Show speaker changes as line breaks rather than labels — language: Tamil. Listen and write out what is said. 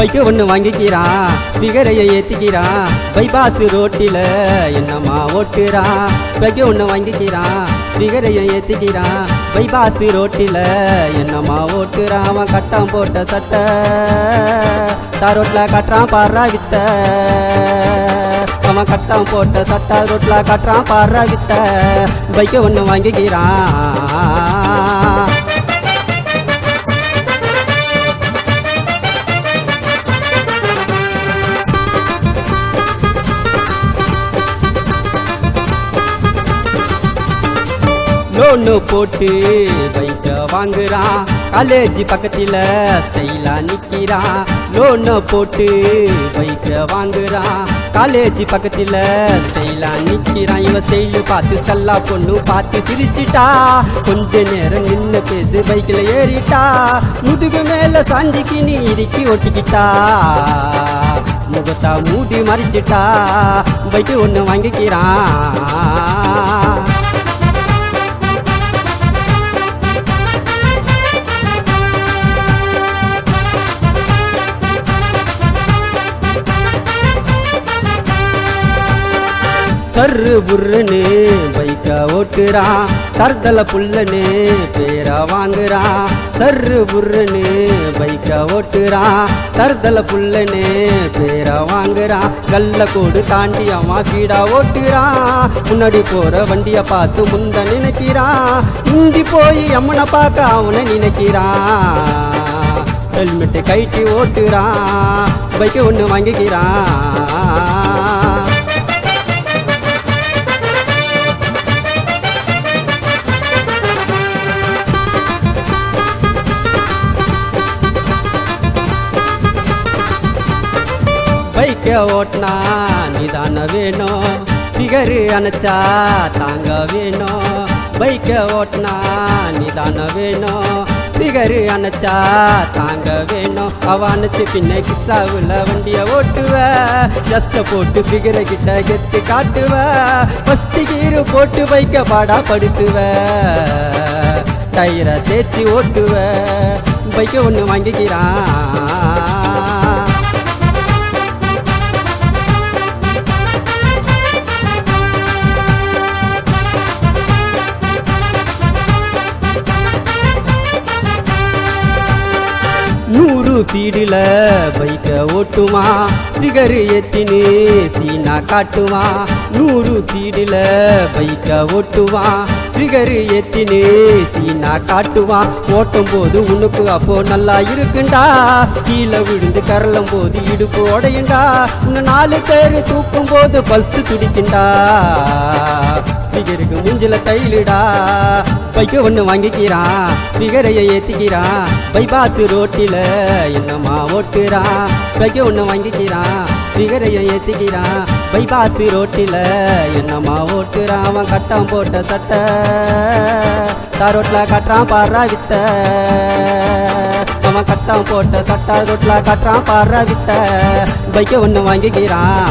பைக்கு ஒன்று வாங்கிக்கிறான், பிகரையை ஏற்றிக்கிறான், பைபாஸ் ரோட்டில் என்னம்மா ஓட்டுறான். பைக்கு ஒன்று வாங்கிக்கிறான், பிகரையை ஏற்றிக்கிறான், பைபாஸ் ரோட்டில் என்னம்மா ஓட்டுறான். அவன் கட்டம் போட்ட சட்டை ரோட்டில் கட்டுறான் பாடுறா வித்த. அவன் கட்டம் போட்ட சட்டை ரோட்டில் கட்டுறான் பாடுறா வித்த. பைக்கு ஒன்று வாங்கிக்கிறான். லோன்னு போட்டு பைக்க வாங்குறான், காலேஜ் பக்கத்தில் ஸ்டைலா நிற்கிறான். லோன்னு போட்டு பைக்க வாங்குறான், காலேஜ் பக்கத்தில் ஸ்டைலா நிற்கிறான். இவன் ஸ்டைலு பார்த்து சல்லா பொண்ணு பார்த்து சிரிச்சிட்டா. கொஞ்ச நேரம் நின்று பேசு பைக்கில் ஏறிட்டா. முதுகு மேலே சாஞ்சிக்கு நீ இறுக்கி ஒட்டிக்கிட்டா. முகத்தா மூடி மறிச்சிட்டா. பைக்கு ஒன்று வாங்கிக்கிறான். சர்ரு புர்ருன்னு பைக்க ஓட்டுறான், தர்தல புல்லன்னு பேரா வாங்குறான். சர்ரு புர்ருன்னு பைக்க ஓட்டுறான், தர்தல புல்லன்னு பேரா வாங்குறான். கல்ல கோடு தாண்டி அவன் வீடா ஓட்டுறான். முன்னாடி போற வண்டியை பார்த்து முந்த நினைக்கிறான். முந்தி போய் அம்மனை பார்க்க அவனை நினைக்கிறான். ஹெல்மெட்டை கைட்டி ஓட்டுறான், பைக்கு ஒன்று வாங்கிக்கிறான். பைக்க ஓட்டினா நிதான வேணும், பிகரு அணைச்சா தாங்க வேணும். பைக்க ஓட்டினா நிதான வேணும், பிகரு அணைச்சா தாங்க வேணும். அவ அணைச்சு பின்ன கிஸ்ஸாவில் வண்டியை ஓட்டுவ. ஜஸ்ஸை போட்டு பிகரை கிட்ட கெத்து காட்டுவ. ஃபஸ்ட்டு கீரு போட்டு பைக்க பாடா படுத்துவ. டயரை தேய்ச்சி ஓட்டுவ. பைக்க ஒன்று வாங்கிக்கிறான். நூறு பீடில் பைக்க ஓட்டுமா, பிகரு ஏத்தினு சீனா காட்டுமா. நூறு பீடில் பைக்க ஓட்டுமா, பிகரு ஏத்தினு சீனா காட்டுவா. ஓட்டும் போது உனக்கு அப்போ நல்லா இருக்குண்டா. கீழே விழுந்து கரளும் போது இடுப்பு உடையுண்டா. உன்னை 4 பேர் தூக்கும் போது பல்சு துடிக்குண்டா. பிகருக்கு மூஞ்சில தைலிடா. பைக்க ஒன்று வாங்கிக்கிறான், பிகரையை ஏற்றிக்கிறான், பைபாஸ் ரோட்டில் என்னம்மா ஓட்டுறான். பைக்க ஒன்று வாங்கிக்கிறான், பிகரையை ஏற்றிக்கிறான், பைபாஸ் ரோட்டில் என்னம்மா ஓட்டுறான். அவன் கட்டம் போட்ட சட்டை ரோட்டில் கட்டுறான் பாடுறா வித்த. அவன் கட்டம் போட்ட சட்டை ரோட்டில் கட்டுறான் பாடுறா வித்த. பைக்க ஒன்று வாங்கிக்கிறான்.